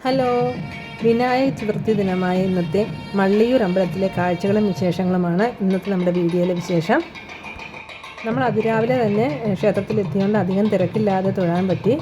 Hello, Vinayaka Chaturthi ദിനമായ ഇന്നത്തെ മള്ളിയൂർ അമ്പലത്തിലെ കാഴ്ചകളും വിശേഷങ്ങളുമാണ് ഇന്നത്തെ നമ്മുടെ വീഡിയോയിലെ വിശേഷം. നമ്മൾ അതിരാവിലെ തന്നെ ക്ഷേത്രത്തിലെത്തിയോണ്ട് അധികം തിരക്കില്ലാതെ തൊഴാൻ പറ്റി.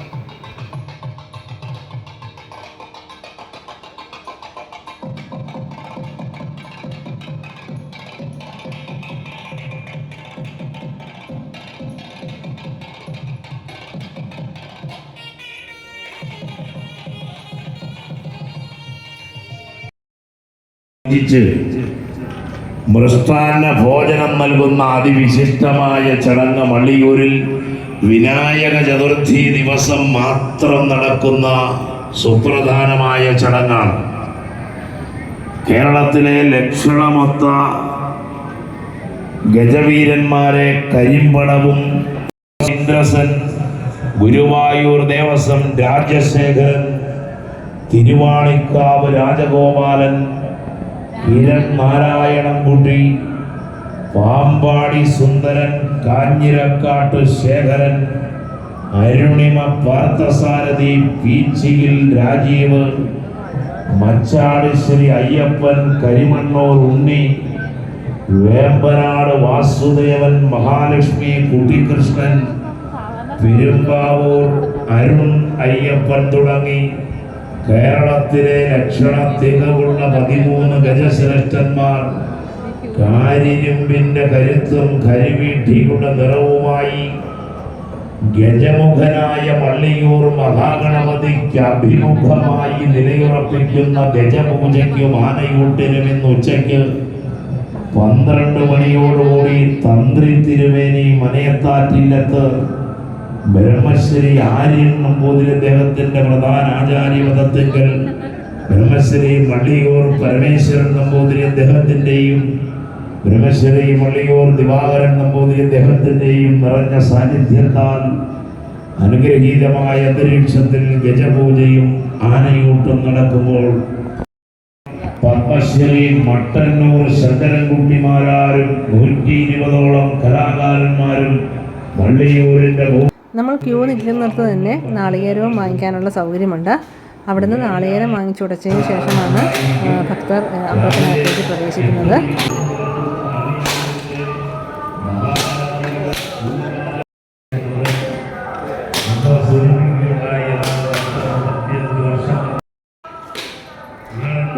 മൃഷ്ടാന്ന ഭോജനം നൽകുന്ന അതിവിശിഷ്ടമായ ചടങ്ങ് മള്ളിയൂരിൽ വിനായക ചതുർത്ഥി ദിവസം മാത്രം നടക്കുന്ന സുപ്രധാനമായ ചടങ്ങാണ്. കേരളത്തിലെ ലക്ഷണമൊത്ത ഗജവീരന്മാരെ കരിമ്പടവും ഇന്ദ്രസൻ, ഗുരുവായൂർ ദേവസ്വം രാജശേഖരൻ, തിരുവാണിക്കാവ് രാജഗോപാലൻ, കിരൺ നാരായണൻകുട്ടി, പാമ്പാടി സുന്ദരൻ, കാഞ്ഞിരക്കാട്ട് ശേഖരൻ, അരുണിമ പാർത്ഥസാരഥി, പീച്ചിയിൽ രാജീവ്, മച്ചാട് ശ്രീ അയ്യപ്പൻ, കരിമണ്ണൂർ ഉണ്ണി, വേമ്പനാട് വാസുദേവൻ, മഹാലക്ഷ്മി കുട്ടികൃഷ്ണൻ, പെരുമ്പാവൂർ അരുൺ അയ്യപ്പൻ തുടങ്ങി കേരളത്തിലെ ലക്ഷണ തികവുള്ള 13 ഗജശ്രേഷ്ഠന്മാർ കാരിരുമ്പിന്റെ കരുത്തും കരിവീട്ടിയുടെ നിറവുമായി ഗജമുഖനായ മള്ളിയൂർ മഹാഗണപതിക്ക് അഭിമുഖമായി നിലയുറപ്പിക്കുന്ന ഗജപൂജയ്ക്കും ആനയൂട്ടിനും ഇന്ന് ഉച്ചയ്ക്ക് 12 മണിയോടുകൂടി തന്ത്രി തിരുവേനി മനയത്താറ്റില്ലത്ത് ബ്രഹ്മശ്രീ ആര്യൻ നമ്പൂതിരി അദ്ദേഹത്തിന്റെ പ്രധാന ആചാര്യപദത്തിങ്കൽ ബ്രഹ്മശ്രീ മള്ളിയൂർ പരമേശ്വരൻ നമ്പൂതിരി അദ്ദേഹത്തിന്റെയും ബ്രഹ്മശ്രീ മള്ളിയൂർ ദിവാകരൻ നമ്പൂതിരി അദ്ദേഹത്തിന്റെയും നിറഞ്ഞ സാന്നിധ്യത്താൽ അനുഗ്രഹീതമായ അന്തരീക്ഷത്തിൽ ഗജപൂജയും ആനയൂട്ടും നടക്കുമ്പോൾ പത്മശ്രീ മട്ടന്നൂർ ശങ്കരൻകുട്ടിമാരാരും 120ഓളം കലാകാരന്മാരും മള്ളിയൂരിന്റെ നമ്മൾ ക്യൂ നിൽക്കുന്നിടത്ത് തന്നെ നാളികേരവും വാങ്ങിക്കാനുള്ള സൗകര്യമുണ്ട്. അവിടുന്ന് നാളികേരം വാങ്ങിച്ചുടച്ചതിന് ശേഷമാണ് ഭക്തർ അമ്പലത്തിനകത്തേക്ക് പ്രവേശിക്കുന്നത്.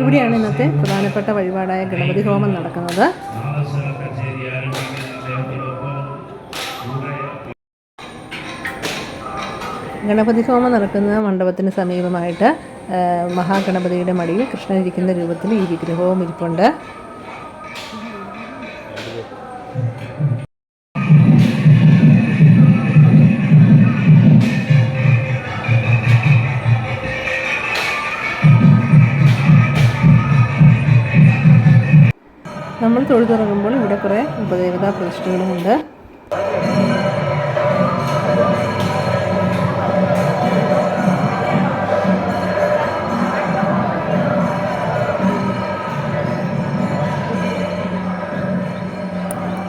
ഇവിടെയാണ് ഇന്നത്തെ പ്രധാനപ്പെട്ട വഴിപാടായ ഗണപതി ഹോമം നടക്കുന്നത്. ഗണപതി ഹോമം നടക്കുന്ന മണ്ഡപത്തിന് സമീപമായിട്ട് മഹാഗണപതിയുടെ മടിയിൽ കൃഷ്ണൻ ഇരിക്കുന്ന രൂപത്തിൽ ഈ വിഗ്രഹവും ഇരിപ്പുണ്ട്. നമ്മൾ തൊഴുതിറങ്ങുമ്പോൾ ഇവിടെ കുറേ ഉപദേവതാ പ്രതിഷ്ഠകളുമുണ്ട്.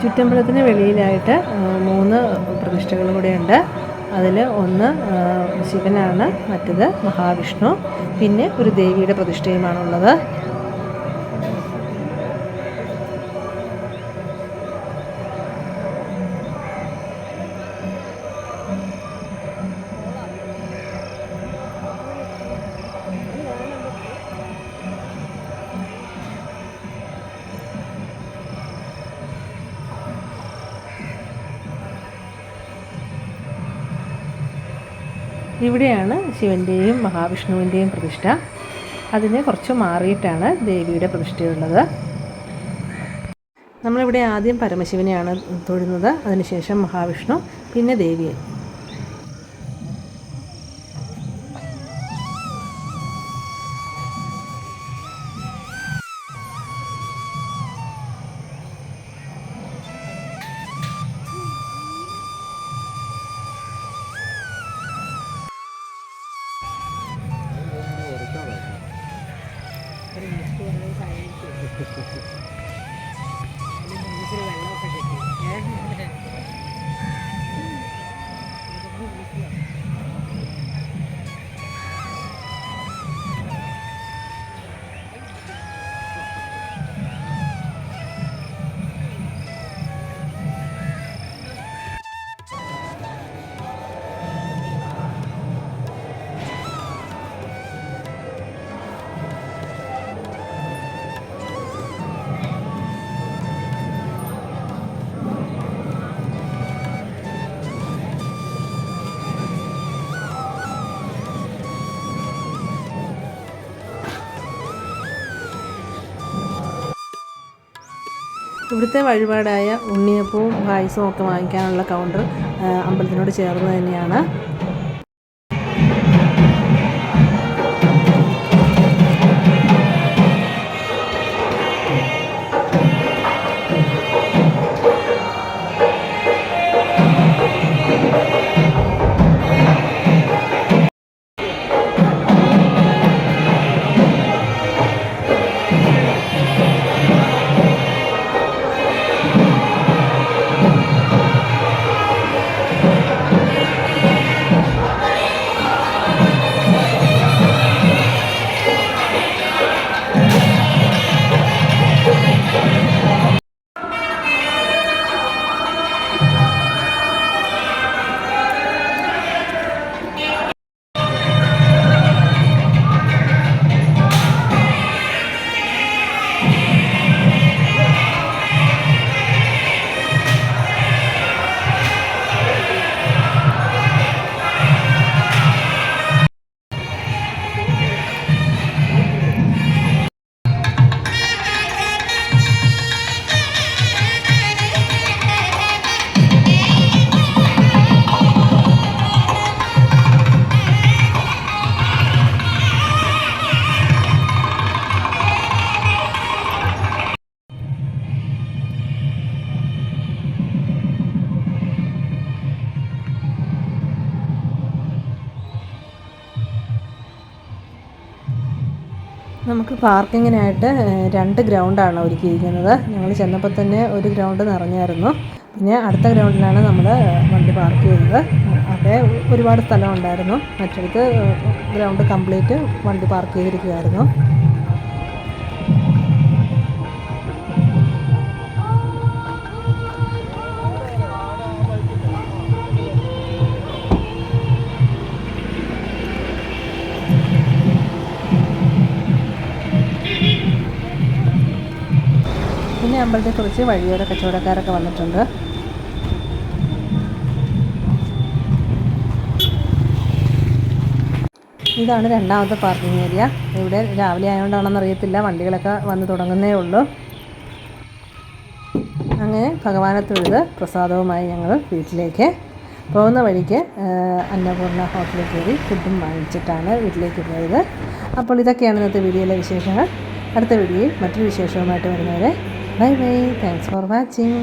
ചുറ്റമ്പലത്തിന് വെളിയിലായിട്ട് 3 പ്രതിഷ്ഠകളും കൂടെയുണ്ട്. അതിൽ ഒന്ന് ശിവനാണ്, മറ്റത് മഹാവിഷ്ണു, പിന്നെ ഒരു ദേവിയുടെ പ്രതിഷ്ഠയുമാണുള്ളത്. ഇവിടെയാണ് ശിവൻ്റെയും മഹാവിഷ്ണുവിൻ്റെയും പ്രതിഷ്ഠ. അതിന് കുറച്ച് മാറിയിട്ടാണ് ദേവിയുടെ പ്രതിഷ്ഠയുള്ളത്. നമ്മളിവിടെ ആദ്യം പരമശിവനെയാണ് തൊഴുന്നത്, അതിനുശേഷം മഹാവിഷ്ണു, പിന്നെ ദേവിയെ. ഇവിടുത്തെ വഴിപാടായ ഉണ്ണിയപ്പവും പായസവും ഒക്കെ വാങ്ങിക്കാനുള്ള കൗണ്ടർ അമ്പലത്തിനോട് ചേർന്ന് തന്നെയാണ്. നമുക്ക് പാർക്കിങ്ങിനായിട്ട് 2 ഗ്രൗണ്ടാണ് ഒരുക്കിയിരിക്കുന്നത്. ഞങ്ങൾ ചെന്നപ്പോൾ തന്നെ ഒരു ഗ്രൗണ്ട് നിറഞ്ഞായിരുന്നു. പിന്നെ അടുത്ത ഗ്രൗണ്ടിലാണ് നമ്മൾ വണ്ടി പാർക്ക് ചെയ്തത്. അവിടെ ഒരുപാട് സ്ഥലം ഉണ്ടായിരുന്നു. മറ്റടുത്ത് ഗ്രൗണ്ട് കംപ്ലീറ്റ് വണ്ടി പാർക്ക് ചെയ്തിരിക്കുകയായിരുന്നു. പിന്നെ അമ്പലത്തെക്കുറിച്ച് വഴിയോര കച്ചവടക്കാരൊക്കെ വന്നിട്ടുണ്ട്. ഇതാണ് രണ്ടാമത്തെ പാർക്കിംഗ് ഏരിയ. ഇവിടെ രാവിലെ ആയതുകൊണ്ടാണെന്ന് അറിയത്തില്ല, വണ്ടികളൊക്കെ വന്ന് തുടങ്ങുന്നേ ഉള്ളൂ. അങ്ങനെ ഭഗവാനെ തൊഴുത് പ്രസാദവുമായി ഞങ്ങൾ വീട്ടിലേക്ക് പോകുന്ന വഴിക്ക് അന്നപൂർണ്ണ ഹോട്ടലിൽ കയറി ഫുഡും വാങ്ങിച്ചിട്ടാണ് വീട്ടിലേക്ക് പോയത്. അപ്പോൾ ഇതൊക്കെയാണ് ഇന്നത്തെ വീഡിയോയിലെ വിശേഷങ്ങൾ. അടുത്ത വീഡിയോയിൽ മറ്റൊരു വിശേഷവുമായിട്ട് വരുന്നവരെ bye bye. Thanks for watching.